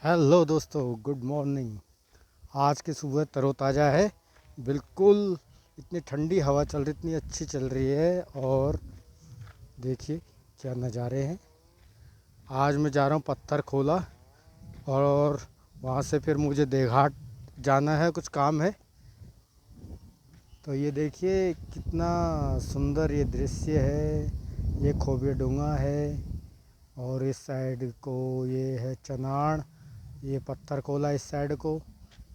Hello दोस्तों, good morning. आज की सुबह तरोताज़ा है बिल्कुल। इतनी ठंडी हवा चल रही, इतनी अच्छी चल रही है। और देखिए क्या नज़ारे हैं। आज मैं जा रहा हूँ पत्थर खोला, और वहाँ से फिर मुझे देघाट जाना है, कुछ काम है। तो ये देखिए कितना सुंदर ये दृश्य है। ये खोबिया डूंगा है, और इस साइड को ये है चनाड़, ये पत्थर कोला इस साइड को।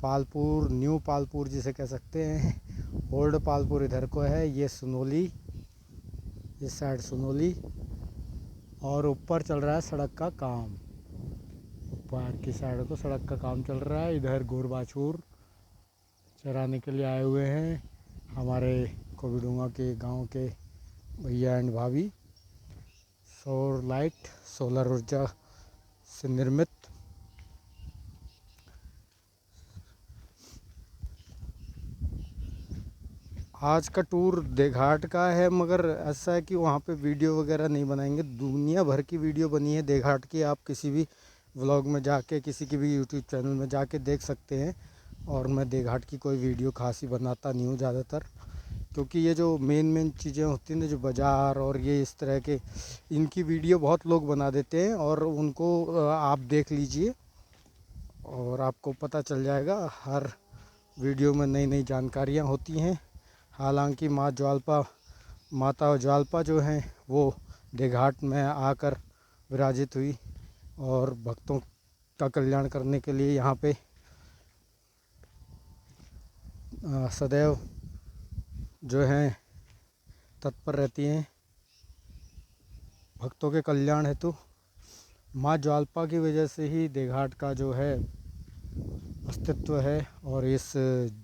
पालपुर, न्यू पालपुर जिसे कह सकते हैं। ओल्ड पालपुर इधर को है। ये सुनोली, इस साइड सुनोली। और ऊपर चल रहा है सड़क का काम। ऊपर की साइड को सड़क का काम चल रहा है। इधर गोर बाछूर चराने के लिए आए हुए हैं हमारे कोविडूंगा के गांव के भैया एंड भाभी। सौर लाइट, सोलर ऊर्जा से निर्मित। आज का टूर देघाट का है, मगर ऐसा है कि वहाँ पे वीडियो वगैरह नहीं बनाएंगे। दुनिया भर की वीडियो बनी है देघाट की, आप किसी भी व्लॉग में जाके, किसी की भी यूट्यूब चैनल में जाके देख सकते हैं। और मैं देघाट की कोई वीडियो खास ही बनाता नहीं हूँ ज़्यादातर, क्योंकि ये जो मेन चीज़ें होती हैं ना, जो बाज़ार और ये इस तरह के, इनकी वीडियो बहुत लोग बना देते हैं। और उनको आप देख लीजिए और आपको पता चल जाएगा। हर वीडियो में नई नई जानकारियाँ होती हैं। हालांकि माता ज्वाल्पा जो हैं वो देघाट में आकर विराजित हुई, और भक्तों का कल्याण करने के लिए यहाँ पे सदैव जो हैं तत्पर रहती हैं भक्तों के कल्याण हेतु। माँ ज्वाल्पा की वजह से ही देघाट का जो है अस्तित्व है, और इस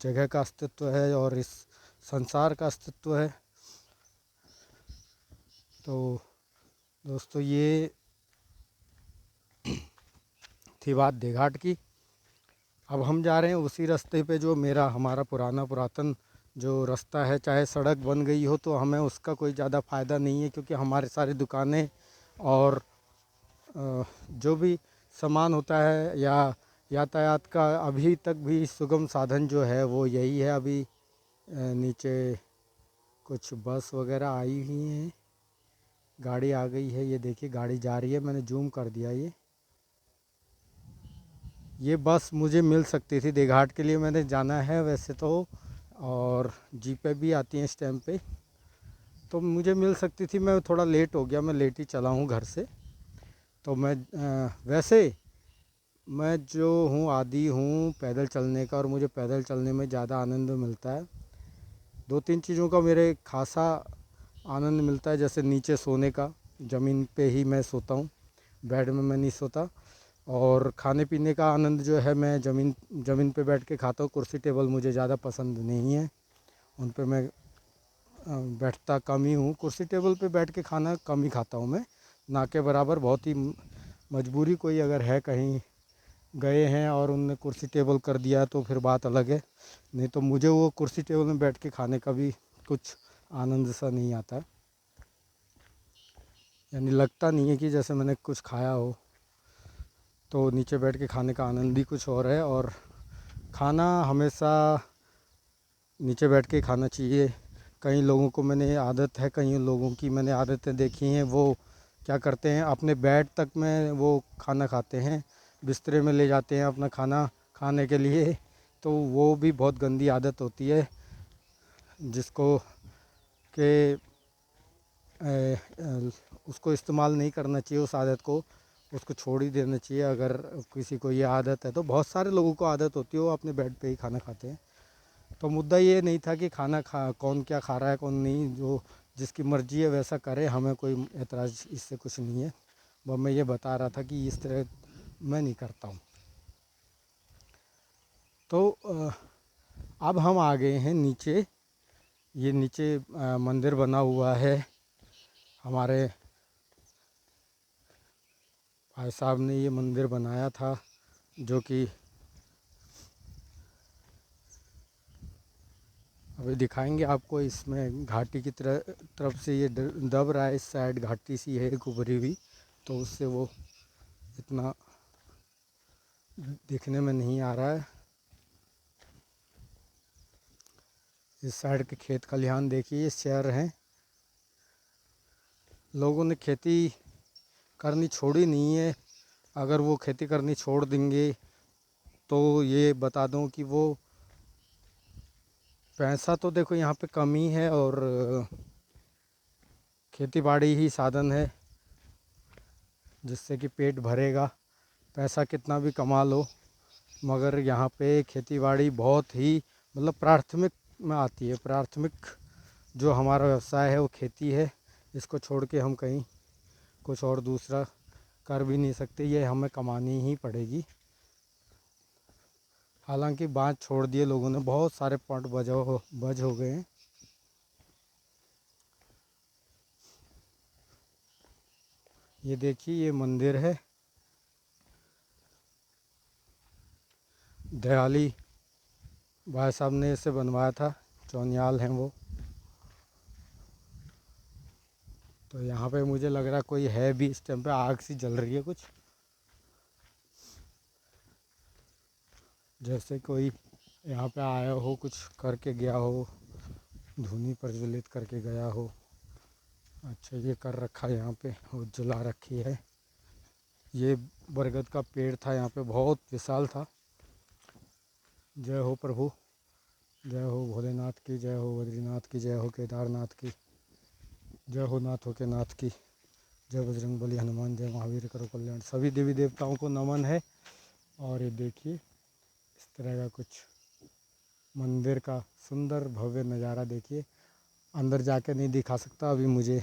जगह का अस्तित्व है, और इस संसार का अस्तित्व है। तो दोस्तों, ये थी बात देघाट की। अब हम जा रहे हैं उसी रास्ते पे जो हमारा पुरातन जो रास्ता है। चाहे सड़क बन गई हो तो हमें उसका कोई ज़्यादा फ़ायदा नहीं है, क्योंकि हमारे सारी दुकानें और जो भी सामान होता है या यातायात का अभी तक भी सुगम साधन जो है वो यही है। अभी नीचे कुछ बस वगैरह आई हुई हैं, गाड़ी आ गई है। ये देखिए गाड़ी जा रही है, मैंने जूम कर दिया। ये बस मुझे मिल सकती थी देघाट के लिए, मैंने जाना है वैसे तो। और जीपें भी आती हैं इस टाइम पे, तो मुझे मिल सकती थी। मैं थोड़ा लेट हो गया, मैं लेट ही चला हूँ घर से। तो वैसे मैं जो हूँ आदी हूँ पैदल चलने का, और मुझे पैदल चलने में ज़्यादा आनंद मिलता है। दो तीन चीज़ों का मेरे खासा आनंद मिलता है, जैसे नीचे सोने का, ज़मीन पे ही मैं सोता हूँ, बेड में मैं नहीं सोता। और खाने पीने का आनंद जो है, मैं ज़मीन पे बैठ के खाता हूँ। कुर्सी टेबल मुझे ज़्यादा पसंद नहीं है, उन पे मैं बैठता कम ही हूँ। कुर्सी टेबल पे बैठ के खाना कम ही खाता हूँ मैं, ना के बराबर। बहुत ही मजबूरी कोई अगर है, कहीं गए हैं और उनने कुर्सी टेबल कर दिया तो फिर बात अलग है। नहीं तो मुझे वो कुर्सी टेबल में बैठ के खाने का भी कुछ आनंद सा नहीं आता, यानी लगता नहीं है कि जैसे मैंने कुछ खाया हो। तो नीचे बैठ के खाने का आनंद ही कुछ और है। और खाना हमेशा नीचे बैठ के खाना चाहिए। कई लोगों को मैंने आदत है, कई लोगों की मैंने आदतें देखी हैं, वो क्या करते हैं, अपने बेड तक में वो खाना खाते हैं, बिस्तरे में ले जाते हैं अपना खाना खाने के लिए। तो वो भी बहुत गंदी आदत होती है, जिसको कि उसको इस्तेमाल नहीं करना चाहिए उस आदत को, उसको छोड़ ही देना चाहिए। अगर किसी को ये आदत है, तो बहुत सारे लोगों को आदत होती है, वो अपने बेड पे ही खाना खाते हैं। तो मुद्दा ये नहीं था कि कौन क्या खा रहा है कौन नहीं, जो जिसकी मर्ज़ी है वैसा करे, हमें कोई एतराज़ इससे कुछ नहीं है। वह मैं ये बता रहा था कि इस तरह मैं नहीं करता हूँ। तो अब हम आ गए हैं नीचे। ये नीचे मंदिर बना हुआ है। हमारे भाई साहब ने ये मंदिर बनाया था, जो कि अभी दिखाएंगे आपको। इसमें घाटी की तरफ से ये दब रहा है, इस साइड घाटी सी है एक उभरी हुई, तो उससे वो इतना दिखने में नहीं आ रहा है। इस साइड के खेत खलिहान देखिए, ये शहर हैं। लोगों ने खेती करनी छोड़ी नहीं है। अगर वो खेती करनी छोड़ देंगे तो ये बता दूं कि वो पैसा तो देखो यहाँ पे कम ही है, और खेती बाड़ी ही साधन है जिससे कि पेट भरेगा। पैसा कितना भी कमा लो, मगर यहाँ पे खेती बाड़ी बहुत ही मतलब प्राथमिक में आती है। प्राथमिक जो हमारा व्यवसाय है वो खेती है। इसको छोड़ के हम कहीं कुछ और दूसरा कर भी नहीं सकते, ये हमें कमानी ही पड़ेगी। हालांकि बाँध छोड़ दिए लोगों ने, बहुत सारे पॉइंट बज हो गए हैं। ये देखिए, ये मंदिर है, दयाली भाई साहब ने इसे बनवाया था, चौनियाल हैं वो। तो यहाँ पे मुझे लग रहा है कोई है भी, इस टाइम पे आग सी जल रही है कुछ, जैसे कोई यहाँ पे आया हो, कुछ करके गया हो, धुनी प्रज्वलित करके गया हो। अच्छा, ये कर रखा है यहाँ पे, वो जला रखी है। ये बरगद का पेड़ था यहाँ पे, बहुत विशाल था। जय हो प्रभु, जय हो भोलेनाथ की, जय हो बद्रीनाथ की, जय हो केदारनाथ की, जय हो नाथों के नाथ की, जय बजरंग बली हनुमान, जय महावीर करो कल्याण। सभी देवी देवताओं को नमन है। और ये देखिए, इस तरह का कुछ मंदिर का सुंदर भव्य नज़ारा देखिए। अंदर जाके नहीं दिखा सकता, अभी मुझे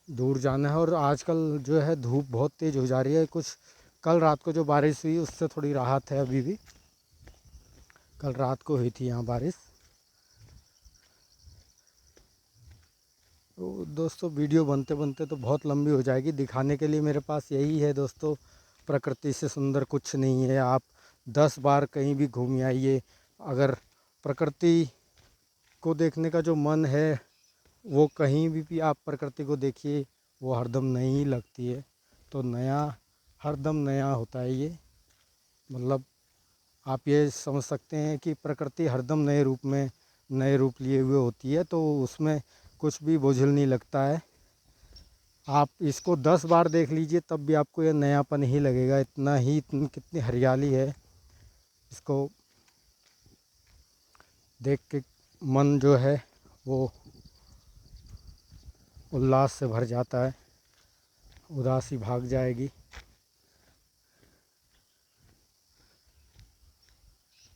दूर जाना है। और आजकल जो है धूप बहुत तेज़ हो जा रही है। कुछ कल रात को जो बारिश हुई उससे थोड़ी राहत है अभी भी। कल रात को हुई थी यहाँ बारिश। तो दोस्तों, वीडियो बनते बनते तो बहुत लंबी हो जाएगी। दिखाने के लिए मेरे पास यही है दोस्तों, प्रकृति से सुंदर कुछ नहीं है। आप 10 बार कहीं भी घूम आइए, अगर प्रकृति को देखने का जो मन है वो कहीं भी आप प्रकृति को देखिए, वो हरदम नई ही लगती है। तो नया, हरदम नया होता है ये। मतलब आप ये समझ सकते हैं कि प्रकृति हरदम नए रूप में, नए रूप लिए हुए होती है, तो उसमें कुछ भी बोझिल नहीं लगता है। आप इसको 10 बार देख लीजिए तब भी आपको ये नयापन ही लगेगा। इतना ही, इतनी कितनी हरियाली है, इसको देख के मन जो है वो उल्लास से भर जाता है, उदासी भाग जाएगी।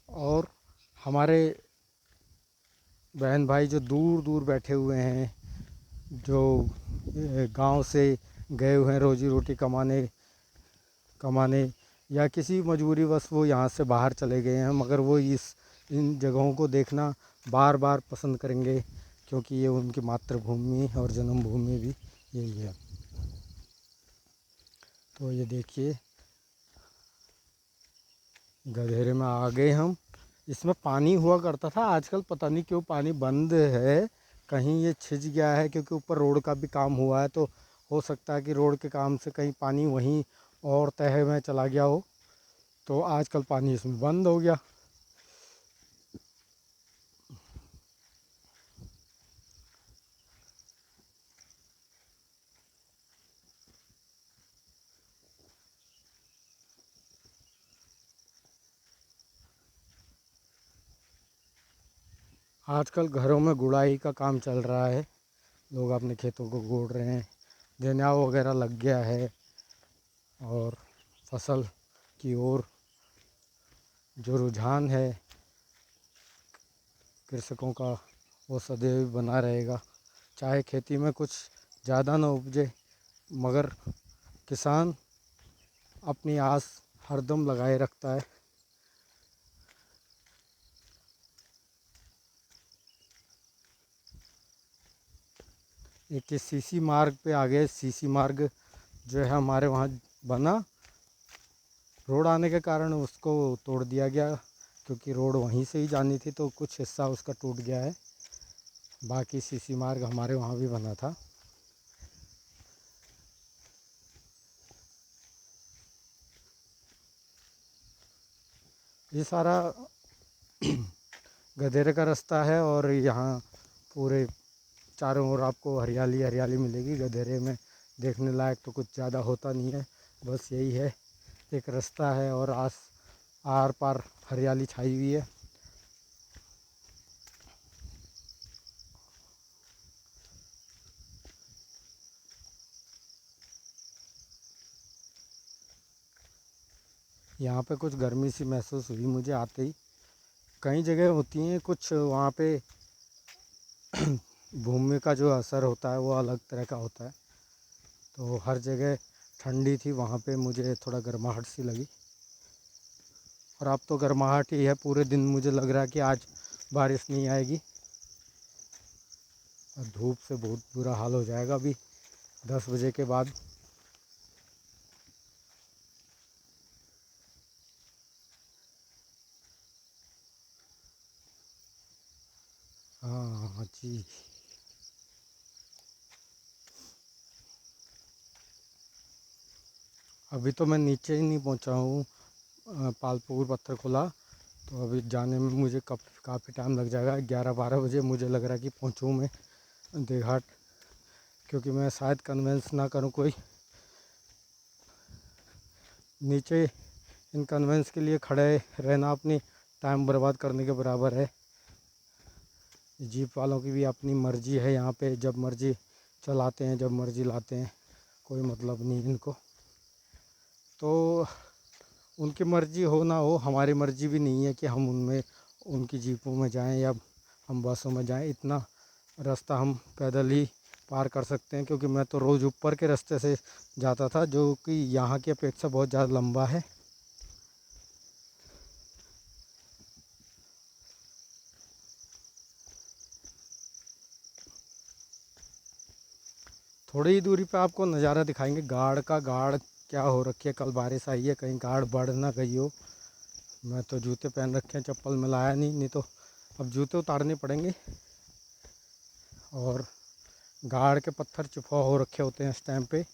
और हमारे बहन भाई जो दूर दूर बैठे हुए हैं, जो गांव से गए हुए हैं रोजी रोटी कमाने कमाने, या किसी मजबूरीवश वो यहाँ से बाहर चले गए हैं, मगर वो इन जगहों को देखना बार बार पसंद करेंगे, क्योंकि ये उनकी मातृभूमि और जन्मभूमि भी यही है। तो ये देखिए, गधेरे में आ गए हम। इसमें पानी हुआ करता था, आजकल पता नहीं क्यों पानी बंद है। कहीं ये छिज गया है, क्योंकि ऊपर रोड का भी काम हुआ है, तो हो सकता है कि रोड के काम से कहीं पानी वहीं और तह में चला गया हो, तो आजकल पानी इसमें बंद हो गया। आजकल घरों में गुड़ाई का काम चल रहा है, लोग अपने खेतों को गोड़ रहे हैं, जनेऊ वगैरह लग गया है, और फसल की ओर जो रुझान है कृषकों का, वो सदैव बना रहेगा। चाहे खेती में कुछ ज़्यादा ना उपजे, मगर किसान अपनी आस हरदम लगाए रखता है। एक सीसी मार्ग पे आ गए। सीसी मार्ग जो है हमारे वहाँ बना, रोड आने के कारण उसको तोड़ दिया गया, क्योंकि रोड वहीं से ही जानी थी, तो कुछ हिस्सा उसका टूट गया है। बाकी सीसी मार्ग हमारे वहाँ भी बना था। ये सारा गधेरे का रास्ता है और यहाँ पूरे चारों ओर आपको हरियाली हरियाली मिलेगी। गधेरे में देखने लायक तो कुछ ज़्यादा होता नहीं है, बस यही है, एक रास्ता है और आर पार हरियाली छाई हुई है। यहाँ पे कुछ गर्मी सी महसूस हुई मुझे आते ही। कई जगह होती हैं कुछ वहाँ पे भूमि का जो असर होता है वो अलग तरह का होता है, तो हर जगह ठंडी थी, वहाँ पे मुझे थोड़ा गर्माहट सी लगी। और अब तो गर्माहट ही है पूरे दिन, मुझे लग रहा है कि आज बारिश नहीं आएगी और धूप से बहुत बुरा हाल हो जाएगा अभी 10 बजे के बाद। हाँ जी। अभी तो मैं नीचे ही नहीं पहुँचा हूँ, पालपुर पत्थर खोला, तो अभी जाने में मुझे काफ़ी टाइम लग जाएगा। 11-12 बजे मुझे लग रहा है कि पहुँचूँ मैं देघाट, क्योंकि मैं शायद कन्वेंस ना करूँ कोई। नीचे इन कन्वेंस के लिए खड़े रहना अपनी टाइम बर्बाद करने के बराबर है। जीप वालों की भी अपनी मर्ज़ी है, यहाँ पे जब मर्ज़ी चलाते हैं, जब मर्ज़ी लाते हैं, कोई मतलब नहीं इनको। तो उनकी मर्ज़ी हो ना हो, हमारी मर्ज़ी भी नहीं है कि हम उनमें उनकी जीपों में जाएं या हम बसों में जाएं। इतना रास्ता हम पैदल ही पार कर सकते हैं, क्योंकि मैं तो रोज़ ऊपर के रास्ते से जाता था, जो कि यहाँ की अपेक्षा बहुत ज़्यादा लंबा है। थोड़ी ही दूरी पे आपको नज़ारा दिखाएंगे गाड़ का। गाड़ क्या हो रखी है, कल बारिश आई है, कहीं गाड़ बढ़ ना गई हो। मैं तो जूते पहन रखे हैं, चप्पल में लाया नहीं तो अब जूते उतारने पड़ेंगे। और गाड़ के पत्थर चुफा हो रखे होते हैं इस टाइम पे,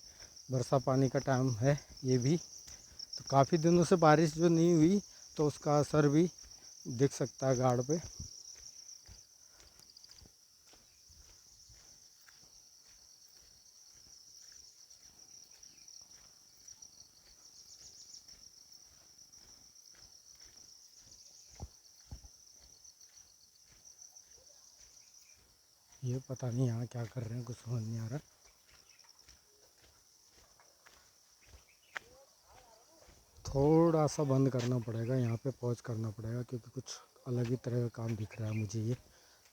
बरसा पानी का टाइम है ये भी, तो काफ़ी दिनों से बारिश जो नहीं हुई तो उसका असर भी दिख सकता है गाड़ पे। ये पता नहीं यहाँ क्या कर रहे हैं, कुछ समझ नहीं आ रहा। थोड़ा सा बंद करना पड़ेगा, यहाँ पे पॉज करना पड़ेगा, क्योंकि कुछ अलग ही तरह का काम दिख रहा है मुझे ये,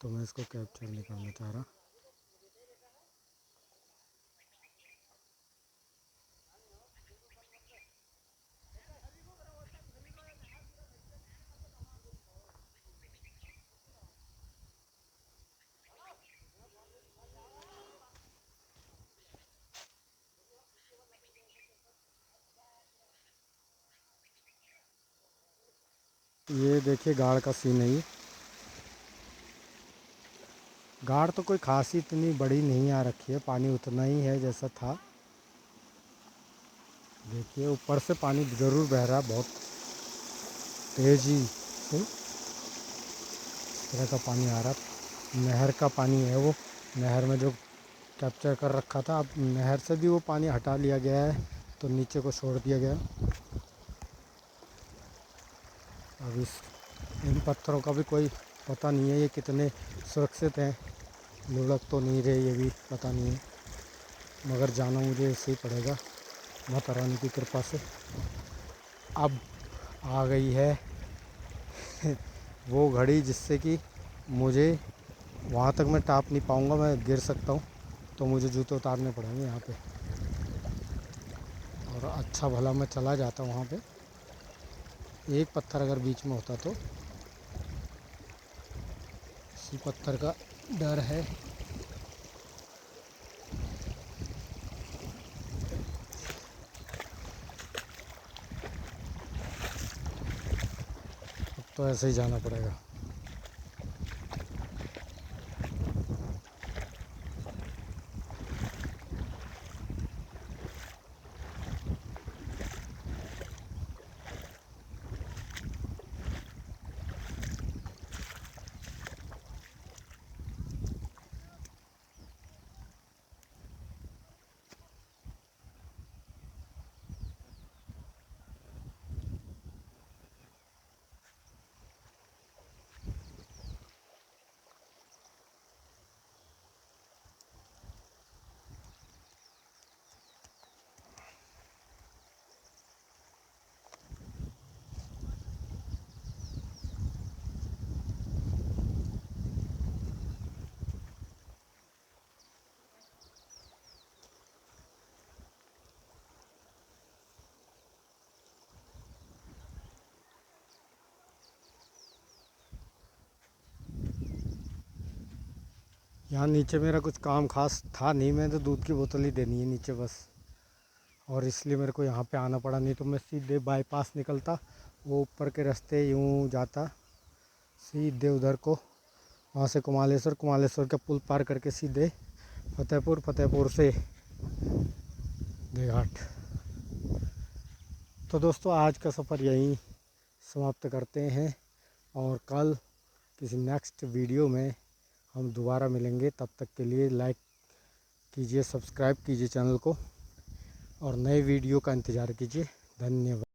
तो मैं इसको कैप्चर नहीं करना चाह रहा। ये देखिए गाड़ का सीन है ये। गाड़ तो कोई खासी इतनी बड़ी नहीं आ रखी है, पानी उतना ही है जैसा था। देखिए ऊपर से पानी ज़रूर बह रहा है बहुत तेज़ी से, इस तरह का पानी आ रहा। नहर का पानी है वो, नहर में जो कैप्चर कर रखा था, अब नहर से भी वो पानी हटा लिया गया है, तो नीचे को छोड़ दिया गया। अब इन पत्थरों का भी कोई पता नहीं है ये कितने सुरक्षित हैं, लुढ़क तो नहीं रहे ये भी पता नहीं है, मगर जाना मुझे ऐसे ही पड़ेगा माता रानी की कृपा से। अब आ गई है वो घड़ी जिससे कि मुझे वहाँ तक मैं टाप नहीं पाऊँगा, मैं गिर सकता हूँ, तो मुझे जूते उतारने पड़ेंगे यहाँ पे। और अच्छा भला मैं चला जाता वहाँ पे, एक पत्थर अगर बीच में होता तो। इसी पत्थर का डर है। अब तो ऐसे ही जाना पड़ेगा। यहाँ नीचे मेरा कुछ काम खास था नहीं, मैं तो दूध की बोतल ही देनी है नीचे बस, और इसलिए मेरे को यहाँ पे आना पड़ा, नहीं तो मैं सीधे बाईपास निकलता, वो ऊपर के रास्ते यूँ जाता सीधे उधर को, वहाँ से कुमालेश्वर, कुमालेश्वर का पुल पार करके सीधे फतेहपुर, फतेहपुर से देघाट। तो दोस्तों आज का सफ़र यहीं समाप्त करते हैं, और कल किसी नेक्स्ट वीडियो में हम दोबारा मिलेंगे। तब तक के लिए लाइक कीजिए, सब्सक्राइब कीजिए चैनल को, और नए वीडियो का इंतज़ार कीजिए। धन्यवाद।